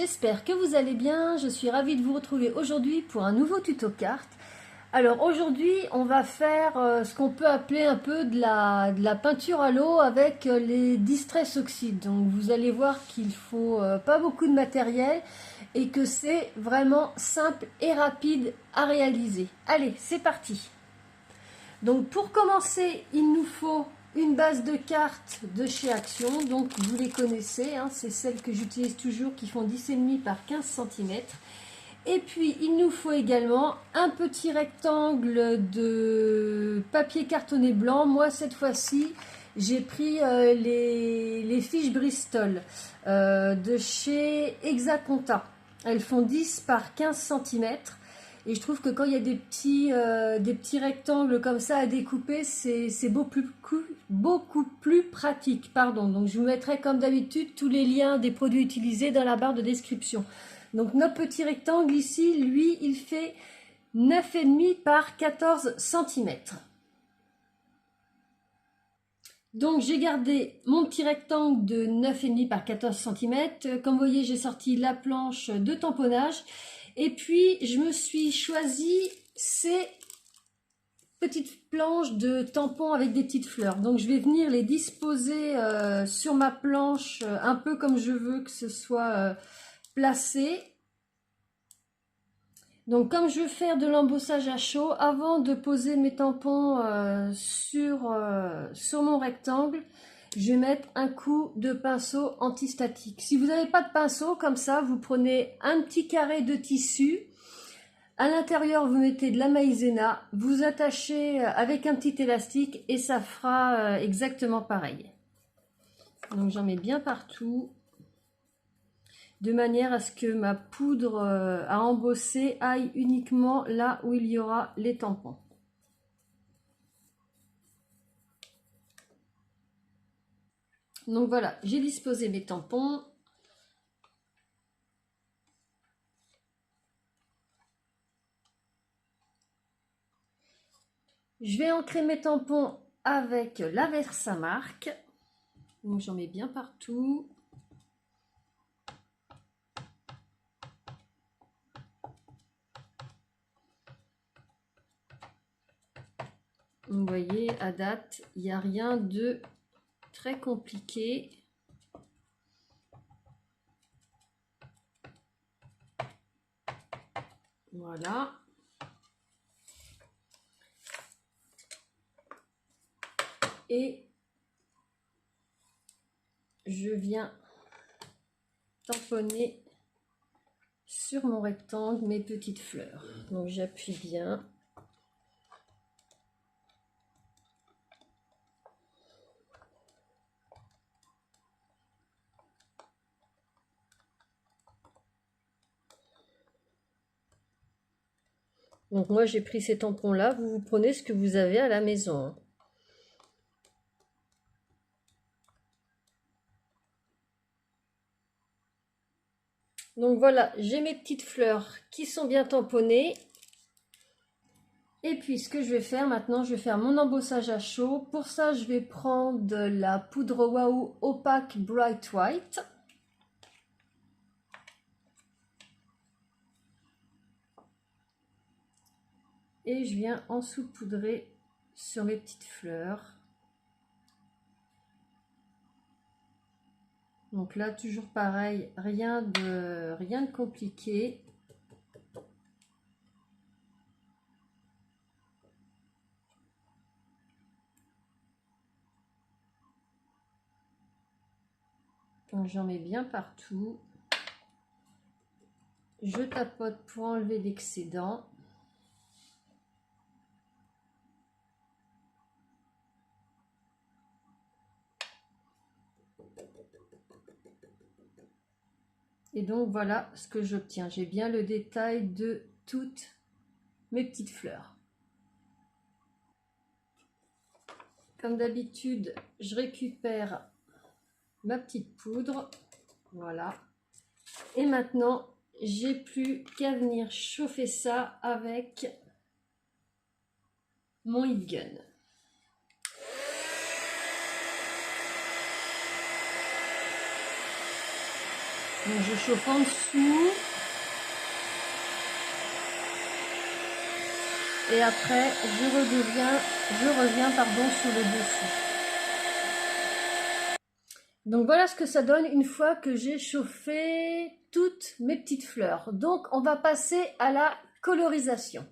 j'espère que vous allez bien. Je suis ravie de vous retrouver aujourd'hui pour un nouveau tuto carte. Alors aujourd'hui, on va faire ce qu'on peut appeler un peu de la peinture à l'eau avec les Distress Oxide. Donc vous allez voir qu'il faut pas beaucoup de matériel et que c'est vraiment simple et rapide à réaliser. Allez, c'est parti. Donc pour commencer, il nous faut une base de cartes de chez Action, donc vous les connaissez, hein, c'est celles que j'utilise toujours qui font 10,5 par 15 cm. Et puis il nous faut également un petit rectangle de papier cartonné blanc. Moi cette fois-ci j'ai pris les fiches Bristol de chez Exaconta. Elles font 10 par 15 cm. Et je trouve que quand il y a des petits rectangles comme ça à découper, c'est beaucoup plus pratique. Pardon. Donc je vous mettrai comme d'habitude tous les liens des produits utilisés dans la barre de description. Donc notre petit rectangle ici, lui, il fait 9,5 par 14 cm. Donc j'ai gardé mon petit rectangle de 9,5 par 14 cm. Comme vous voyez, j'ai sorti la planche de tamponnage. Et puis, je me suis choisi ces petites planches de tampons avec des petites fleurs. Donc, je vais venir les disposer sur ma planche un peu comme je veux que ce soit placé. Donc, comme je veux faire de l'embossage à chaud, avant de poser mes tampons sur mon rectangle, je vais mettre un coup de pinceau antistatique. Si vous n'avez pas de pinceau, comme ça, vous prenez un petit carré de tissu. À l'intérieur, vous mettez de la maïzena, vous attachez avec un petit élastique et ça fera exactement pareil. Donc j'en mets bien partout, de manière à ce que ma poudre à embosser aille uniquement là où il y aura les tampons. Donc voilà, j'ai disposé mes tampons. Je vais ancrer mes tampons avec la Versamark. Donc j'en mets bien partout. Vous voyez, à date, il n'y a rien de très compliqué. Voilà. Et je viens tamponner sur mon rectangle mes petites fleurs. Donc j'appuie bien. Donc moi j'ai pris ces tampons là, vous prenez ce que vous avez à la maison. Donc voilà, j'ai mes petites fleurs qui sont bien tamponnées. Et puis ce que je vais faire maintenant, je vais faire mon embossage à chaud. Pour ça, je vais prendre de la poudre Waouh opaque Bright White. Et je viens en saupoudrer sur mes petites fleurs. Donc là, toujours pareil, rien de compliqué. Donc j'en mets bien partout. Je tapote pour enlever l'excédent. Et donc voilà ce que j'obtiens. J'ai bien le détail de toutes mes petites fleurs. Comme d'habitude, je récupère ma petite poudre. Voilà. Et maintenant, j'ai plus qu'à venir chauffer ça avec mon heat gun. Donc je chauffe en dessous. Et après, je reviens sur le dessus. Donc voilà ce que ça donne une fois que j'ai chauffé toutes mes petites fleurs. Donc on va passer à la colorisation.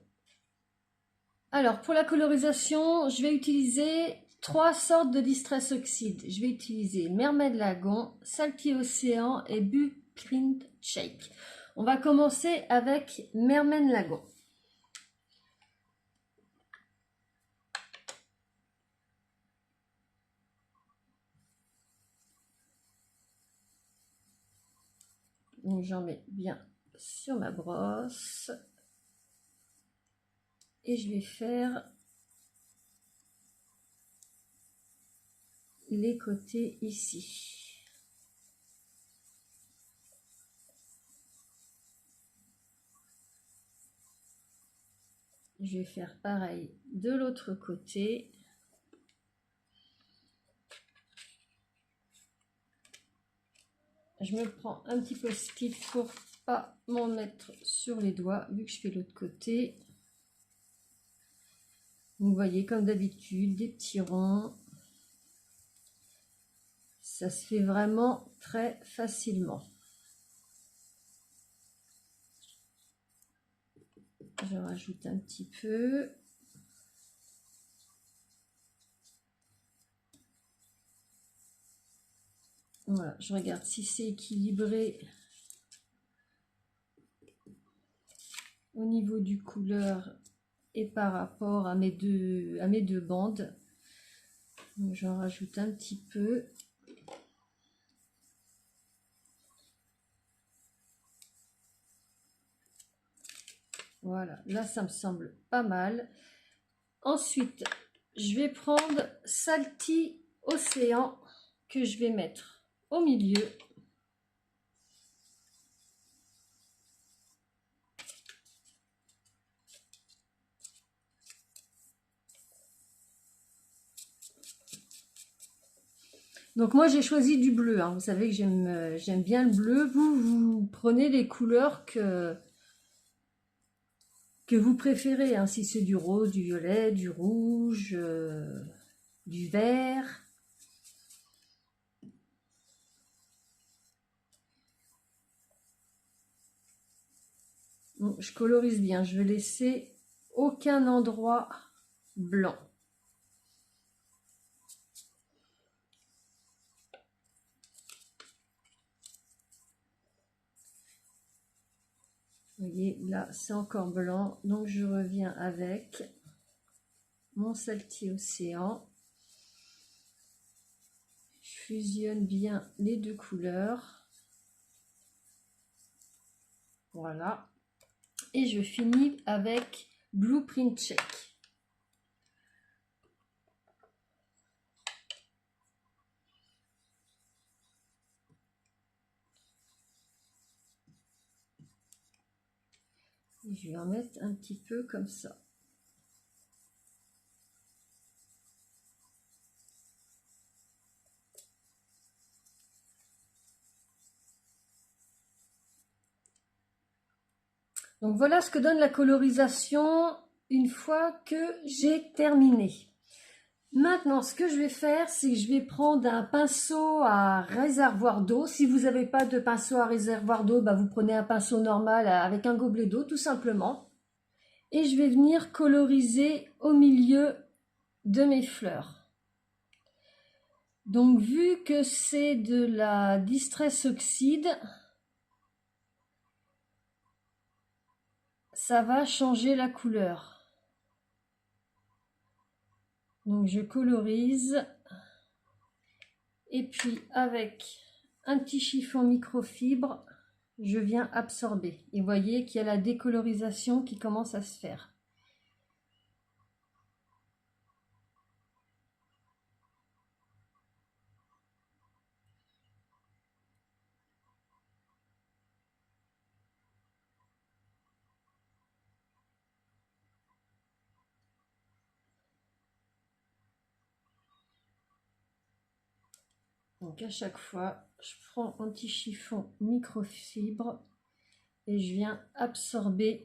Alors pour la colorisation, je vais utiliser 3 sortes de Distress Oxide. Je vais utiliser Mermaid Lagoon, Salty Océan et Blueprint Shake. On va commencer avec Mermaid Lagoon. Donc j'en mets bien sur ma brosse. Et je vais faire les côtés ici. Je vais faire pareil de l'autre côté. Je me prends un petit post-it pour pas m'en mettre sur les doigts vu que je fais l'autre côté. Vous voyez, comme d'habitude, des petits ronds. Ça se fait vraiment très facilement. Je rajoute un petit peu. Voilà, je regarde si c'est équilibré au niveau du couleur et par rapport à mes deux bandes. J'en rajoute un petit peu. Voilà, là ça me semble pas mal. Ensuite, je vais prendre Salty Océan que je vais mettre au milieu. Donc moi j'ai choisi du bleu, hein. Vous savez que j'aime bien le bleu. Vous prenez les couleurs que vous préférez, hein. Si c'est du rose, du violet, du rouge, du vert. Bon, je colorise bien, je vais laisser aucun endroit blanc. Vous voyez, là, c'est encore blanc. Donc, je reviens avec mon Salty Océan. Je fusionne bien les deux couleurs. Voilà. Et je finis avec Blueprint Check. Et je vais en mettre un petit peu comme ça. Donc voilà ce que donne la colorisation une fois que j'ai terminé. Maintenant, ce que je vais faire, c'est que je vais prendre un pinceau à réservoir d'eau. Si vous n'avez pas de pinceau à réservoir d'eau, bah vous prenez un pinceau normal avec un gobelet d'eau, tout simplement. Et je vais venir coloriser au milieu de mes fleurs. Donc, vu que c'est de la Distress Oxide, ça va changer la couleur. Donc je colorise et puis avec un petit chiffon microfibre, je viens absorber. Et vous voyez qu'il y a la décolorisation qui commence à se faire. Donc à chaque fois, je prends un petit chiffon microfibre et je viens absorber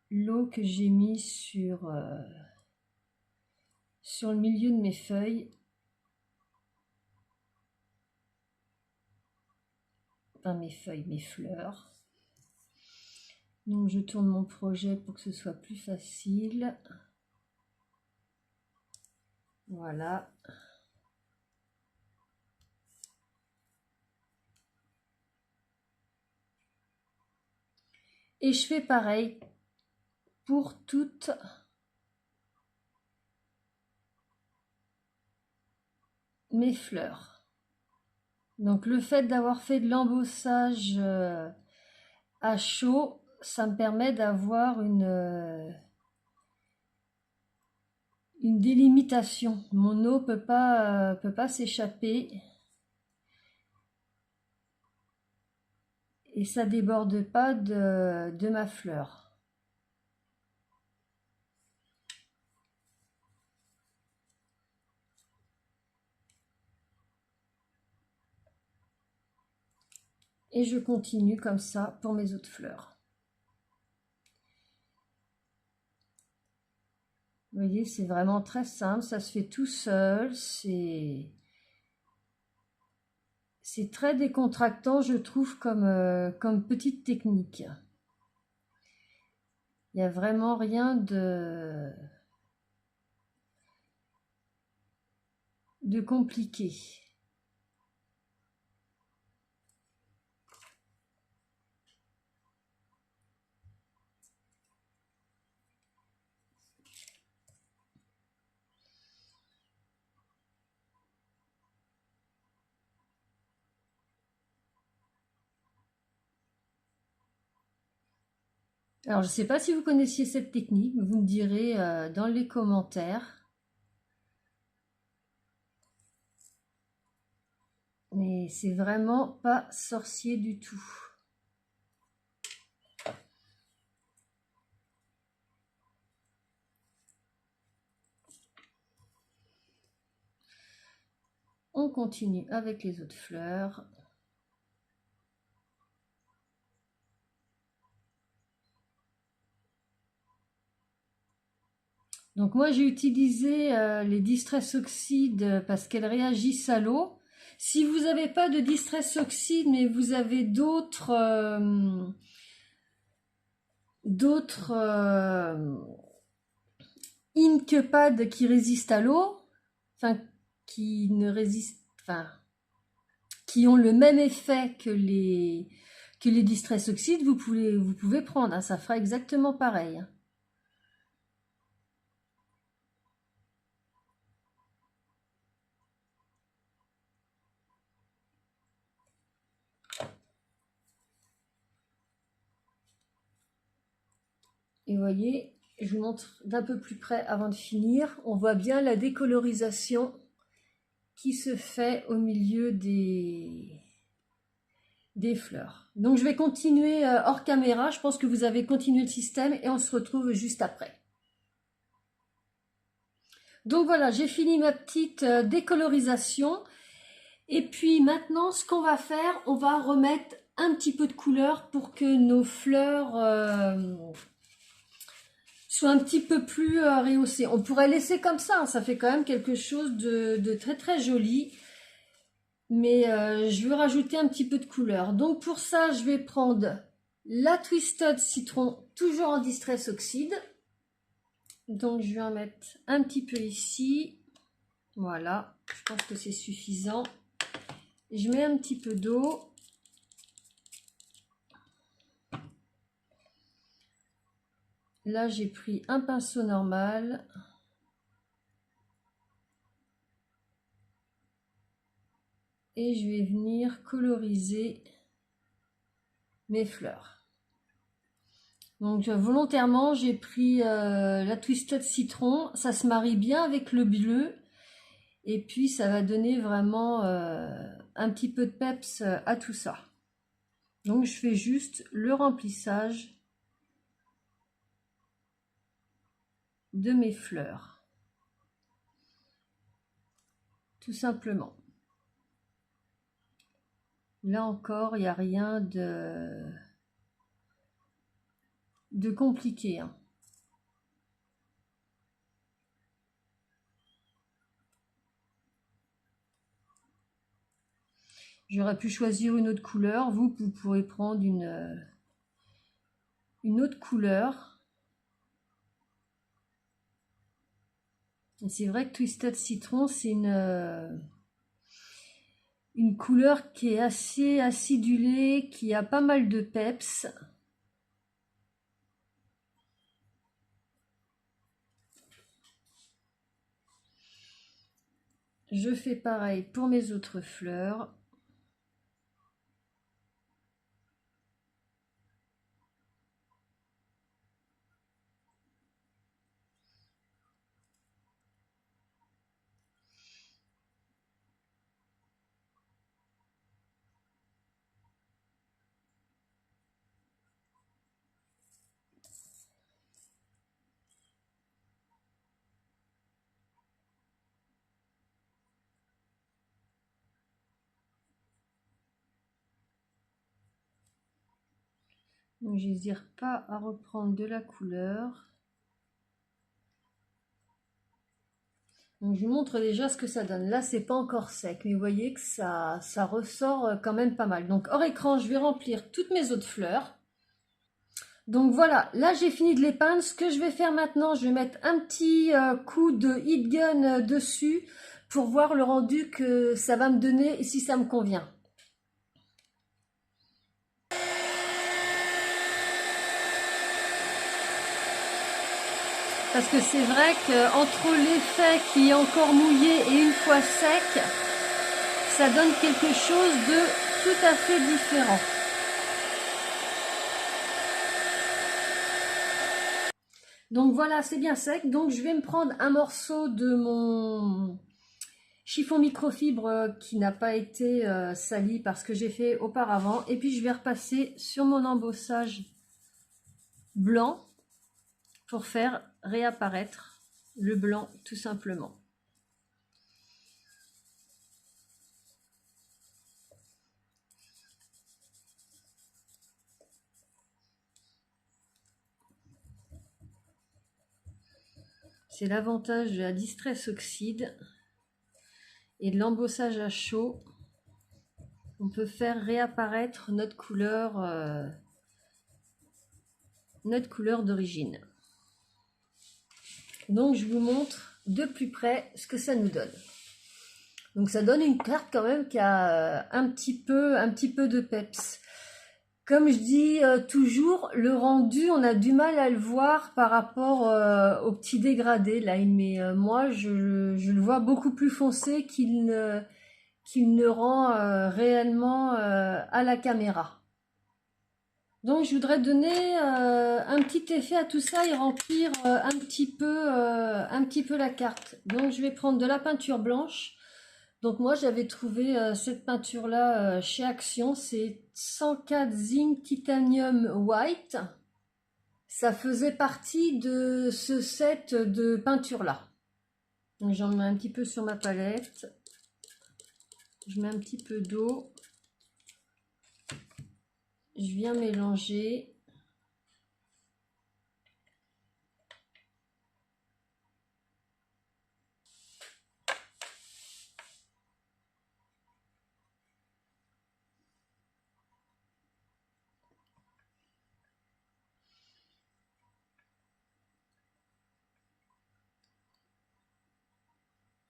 l'eau que j'ai mis sur le milieu de mes feuilles. Enfin mes fleurs. Donc je tourne mon projet pour que ce soit plus facile. Voilà. Et je fais pareil pour toutes mes fleurs. Donc le fait d'avoir fait de l'embossage à chaud, ça me permet d'avoir une délimitation. Mon eau peut pas s'échapper et ça déborde pas de ma fleur. Et je continue comme ça pour mes autres fleurs. Vous voyez, c'est vraiment très simple, ça se fait tout seul, c'est très décontractant, je trouve, comme petite technique. Il n'y a vraiment rien de compliqué. Alors, je ne sais pas si vous connaissiez cette technique, mais vous me direz dans les commentaires. Mais c'est vraiment pas sorcier du tout. On continue avec les autres fleurs. Donc moi j'ai utilisé les Distress Oxide parce qu'elles réagissent à l'eau. Si vous n'avez pas de Distress Oxide mais vous avez d'autres Inkpad qui résistent à l'eau, enfin qui ne résistent, enfin qui ont le même effet que les Distress Oxide, vous pouvez prendre, hein, ça fera exactement pareil. Et vous voyez, je vous montre d'un peu plus près avant de finir. On voit bien la décolorisation qui se fait au milieu des fleurs. Donc je vais continuer hors caméra. Je pense que vous avez continué le système et on se retrouve juste après. Donc voilà, j'ai fini ma petite décolorisation. Et puis maintenant, ce qu'on va faire, on va remettre un petit peu de couleur pour que nos fleurs soient un petit peu plus rehaussées. On pourrait laisser comme ça, hein, ça fait quand même quelque chose de très très joli. Mais je veux rajouter un petit peu de couleur. Donc pour ça, je vais prendre la Twisted Citron, toujours en Distress Oxide. Donc je vais en mettre un petit peu ici. Voilà, je pense que c'est suffisant. Je mets un petit peu d'eau. Là, j'ai pris un pinceau normal. Et je vais venir coloriser mes fleurs. Donc volontairement, j'ai pris la Twisted Citron. Ça se marie bien avec le bleu. Et puis, ça va donner vraiment un petit peu de peps à tout ça. Donc, je fais juste le remplissage de mes fleurs. Tout simplement. Là encore, il n'y a rien de compliqué, hein. J'aurais pu choisir une autre couleur. Vous pourrez prendre une autre couleur. Et c'est vrai que Twisted Citron, c'est une couleur qui est assez acidulée, qui a pas mal de peps. Je fais pareil pour mes autres fleurs. Donc j'hésite pas à reprendre de la couleur. Donc je vous montre déjà ce que ça donne. Là, c'est pas encore sec, mais vous voyez que ça ressort quand même pas mal. Donc hors écran, je vais remplir toutes mes autres fleurs. Donc voilà, là j'ai fini de les peindre. Ce que je vais faire maintenant, je vais mettre un petit coup de heat gun dessus pour voir le rendu que ça va me donner et si ça me convient. Parce que c'est vrai qu'entre l'effet qui est encore mouillé et une fois sec, ça donne quelque chose de tout à fait différent. Donc voilà, c'est bien sec. Donc je vais me prendre un morceau de mon chiffon microfibre qui n'a pas été sali parce que j'ai fait auparavant. Et puis je vais repasser sur mon embossage blanc pour faire réapparaître le blanc tout simplement. C'est l'avantage de la Distress Oxide et de l'embossage à chaud. On peut faire réapparaître notre couleur d'origine. Donc je vous montre de plus près ce que ça nous donne. Donc ça donne une carte quand même qui a un petit peu de peps. Comme je dis toujours, le rendu, on a du mal à le voir par rapport au petit dégradé là, mais moi je le vois beaucoup plus foncé qu'il ne rend réellement à la caméra. Donc je voudrais donner un petit effet à tout ça et remplir un petit peu la carte. Donc je vais prendre de la peinture blanche. Donc moi j'avais trouvé cette peinture là chez Action, c'est 104 Zinc Titanium White. Ça faisait partie de ce set de peinture là. Donc j'en mets un petit peu sur ma palette. Je mets un petit peu d'eau. Je viens mélanger.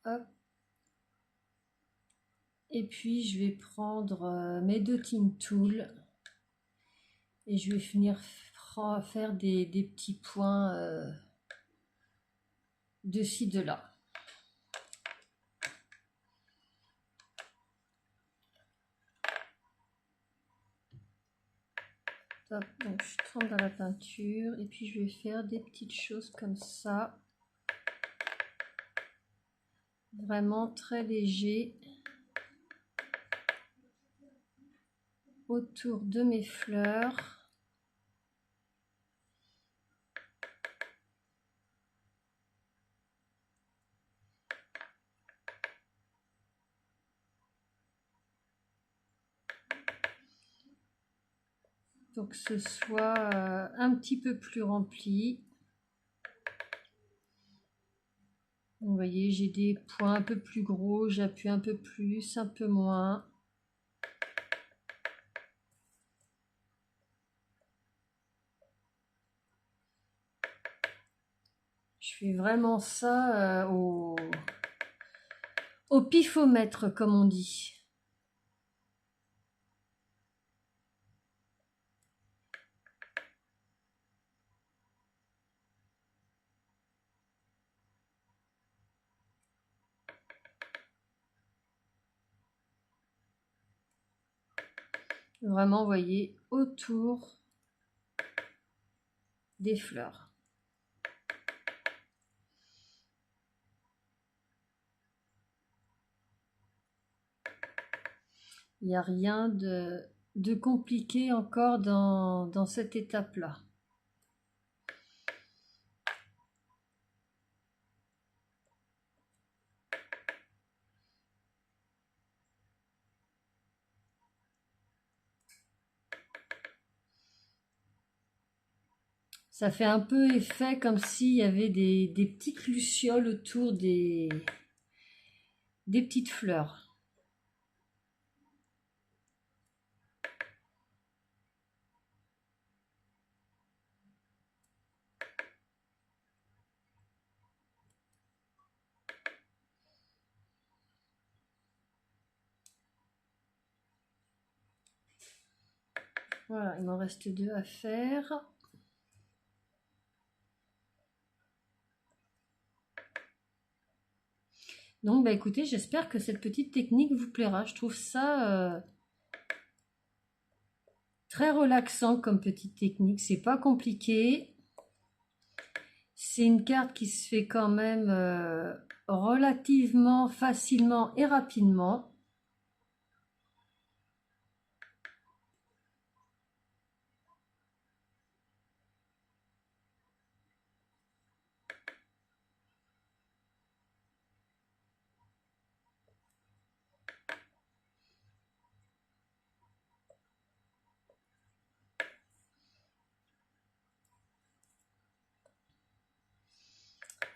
Hop. Et puis je vais prendre mes deux Tint Tools et je vais finir faire des petits points de ci, de là. Hop, donc je trempe dans la peinture et puis je vais faire des petites choses comme ça. Vraiment très léger. Autour de mes fleurs. pour que ce soit un petit peu plus rempli. Vous voyez, j'ai des points un peu plus gros, j'appuie un peu plus, un peu moins. Je fais vraiment ça au pifomètre, comme on dit. Vraiment, vous voyez, autour des fleurs. Il n'y a rien de compliqué encore dans cette étape-là. Ça fait un peu effet comme s'il y avait des petites lucioles autour des petites fleurs. Voilà, il m'en reste 2 à faire. Donc, bah écoutez, j'espère que cette petite technique vous plaira. Je trouve ça très relaxant comme petite technique. C'est pas compliqué. C'est une carte qui se fait quand même relativement facilement et rapidement.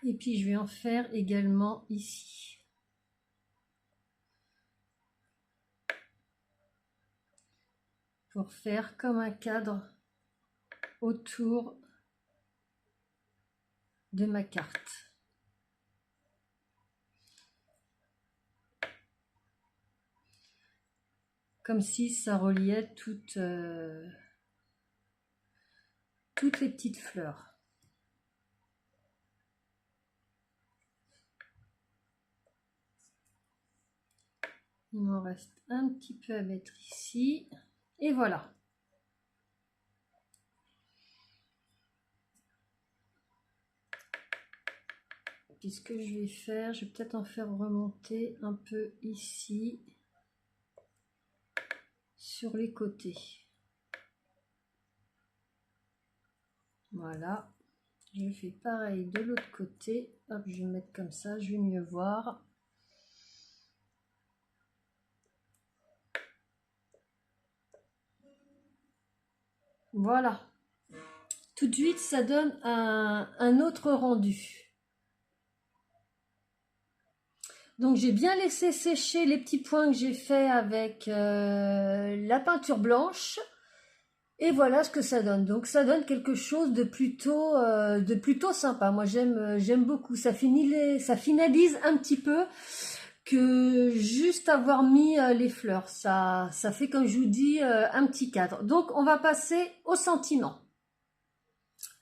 Et puis je vais en faire également ici. Pour faire comme un cadre autour de ma carte. Comme si ça reliait toutes les petites fleurs. Il m'en reste un petit peu à mettre ici. Et voilà. Puis ce que je vais faire, je vais peut-être en faire remonter un peu ici, sur les côtés. Voilà. Je fais pareil de l'autre côté. Hop, je vais mettre comme ça, je vais mieux voir. Voilà. Tout de suite, ça donne un autre rendu. Donc j'ai bien laissé sécher les petits points que j'ai fait avec la peinture blanche. Et voilà ce que ça donne. Donc ça donne quelque chose de plutôt sympa. Moi j'aime beaucoup. Ça finalise un petit peu que juste avoir mis les fleurs. Ça fait, comme je vous dis, un petit cadre. Donc on va passer au sentiment.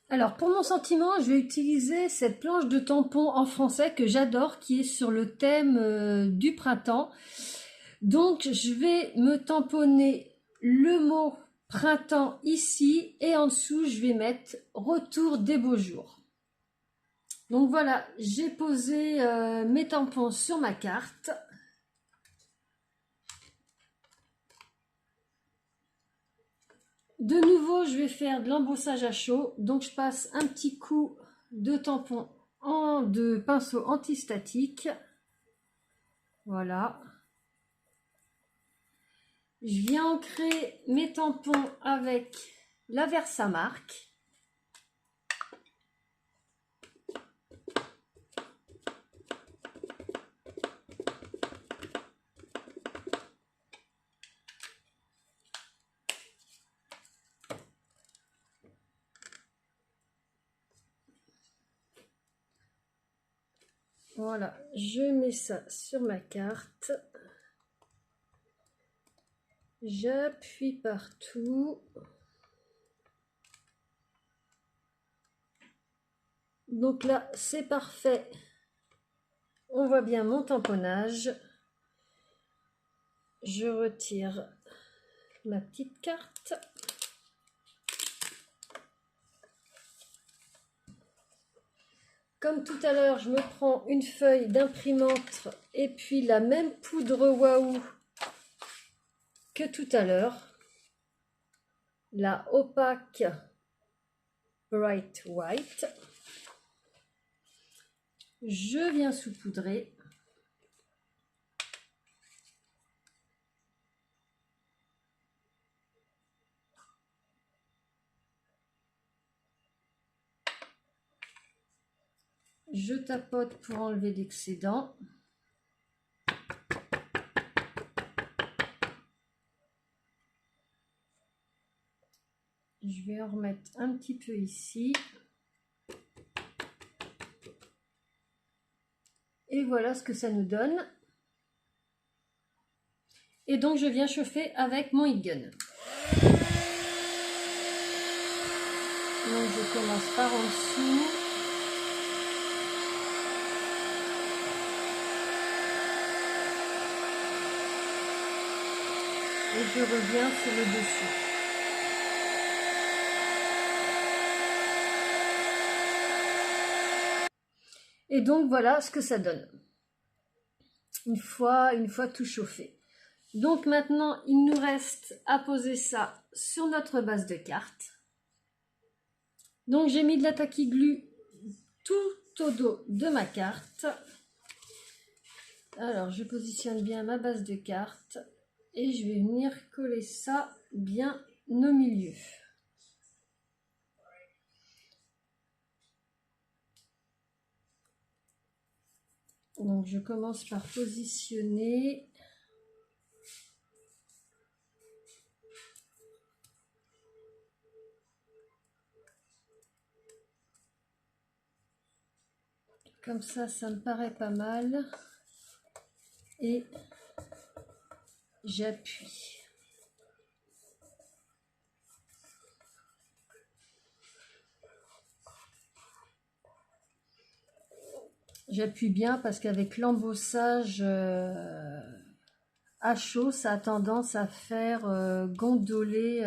Alors pour mon sentiment, je vais utiliser cette planche de tampon en français que j'adore, qui est sur le thème du printemps. Donc je vais me tamponner le mot printemps ici et en dessous je vais mettre retour des beaux jours. Donc voilà, j'ai posé mes tampons sur ma carte. De nouveau, je vais faire de l'embossage à chaud. Donc je passe un petit coup de tampon de pinceau antistatique. Voilà. Je viens ancrer mes tampons avec la Versamark. Voilà, je mets ça sur ma carte. J'appuie partout. Donc là, c'est parfait. On voit bien mon tamponnage. Je retire ma petite carte. Comme tout à l'heure, je me prends une feuille d'imprimante et puis la même poudre Waouh que tout à l'heure. La opaque Bright White. Je viens saupoudrer. Je tapote pour enlever l'excédent. Je vais en remettre un petit peu ici. Et voilà ce que ça nous donne. Et donc je viens chauffer avec mon heat gun. Donc je commence par en dessous. Et je reviens sur le dessus. Et donc voilà ce que ça donne. Une fois tout chauffé. Donc maintenant, il nous reste à poser ça sur notre base de carte. Donc j'ai mis de la tacky glue tout au dos de ma carte. Alors je positionne bien ma base de carte et je vais venir coller ça bien au milieu. Donc je commence par positionner. Comme ça me paraît pas mal. Et j'appuie. J'appuie bien parce qu'avec l'embossage à chaud, ça a tendance à faire gondoler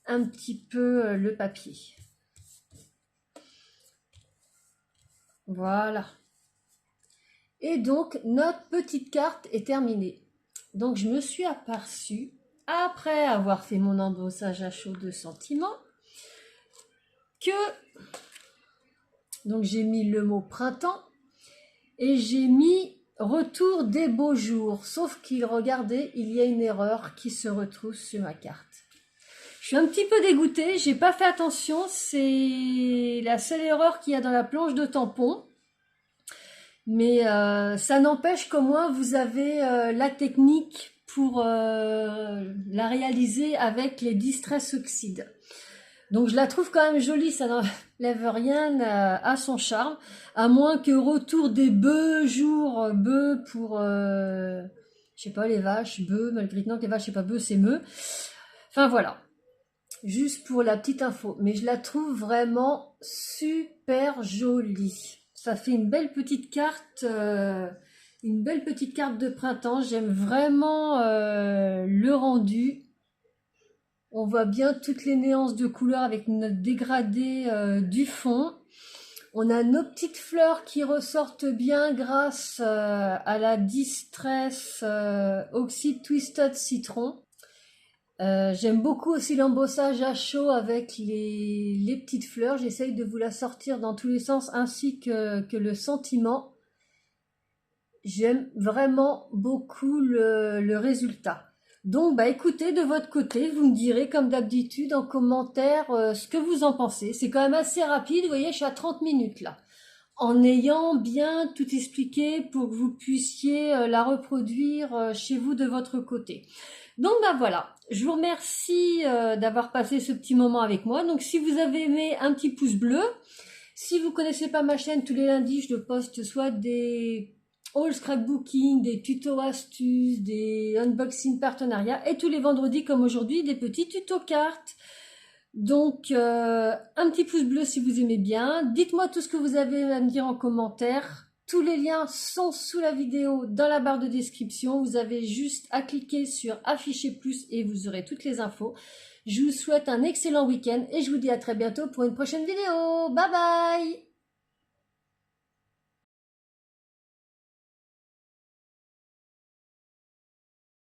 un petit peu le papier. Voilà. Et donc, notre petite carte est terminée. Donc, je me suis aperçue, après avoir fait mon embossage à chaud de sentiments, que... Donc, j'ai mis le mot printemps et j'ai mis retour des beaux jours. Sauf qu'il, regardez, il y a une erreur qui se retrouve sur ma carte. Je suis un petit peu dégoûtée, j'ai pas fait attention, c'est la seule erreur qu'il y a dans la planche de tampon. Mais ça n'empêche qu'au moins vous avez la technique pour la réaliser avec les Distress Oxide. Donc je la trouve quand même jolie, ça n'enlève rien à son charme, à moins que retour des bœufs, bœufs pour, je sais pas, les vaches, bœufs, malgré que les vaches, c'est pas bœufs, c'est meux. Enfin voilà, juste pour la petite info, mais je la trouve vraiment super jolie. Ça fait une belle petite carte de printemps. J'aime vraiment le rendu. On voit bien toutes les nuances de couleurs avec notre dégradé du fond. On a nos petites fleurs qui ressortent bien grâce à la Distress Oxide Twisted Citron. J'aime beaucoup aussi l'embossage à chaud avec les petites fleurs. J'essaye de vous la sortir dans tous les sens ainsi que le sentiment. J'aime vraiment beaucoup le résultat. Donc, bah écoutez, de votre côté, vous me direz comme d'habitude en commentaire ce que vous en pensez. C'est quand même assez rapide, vous voyez, je suis à 30 minutes là. En ayant bien tout expliqué pour que vous puissiez la reproduire chez vous de votre côté. Donc bah voilà, je vous remercie d'avoir passé ce petit moment avec moi. Donc si vous avez aimé, un petit pouce bleu. Si vous connaissez pas ma chaîne, tous les lundis je poste soit des haul scrapbooking, des tutos astuces, des unboxing partenariats et tous les vendredis comme aujourd'hui des petits tutos cartes. Donc un petit pouce bleu si vous aimez bien. Dites-moi tout ce que vous avez à me dire en commentaire. Tous les liens sont sous la vidéo dans la barre de description. Vous avez juste à cliquer sur afficher plus et vous aurez toutes les infos. Je vous souhaite un excellent week-end et je vous dis à très bientôt pour une prochaine vidéo. Bye bye!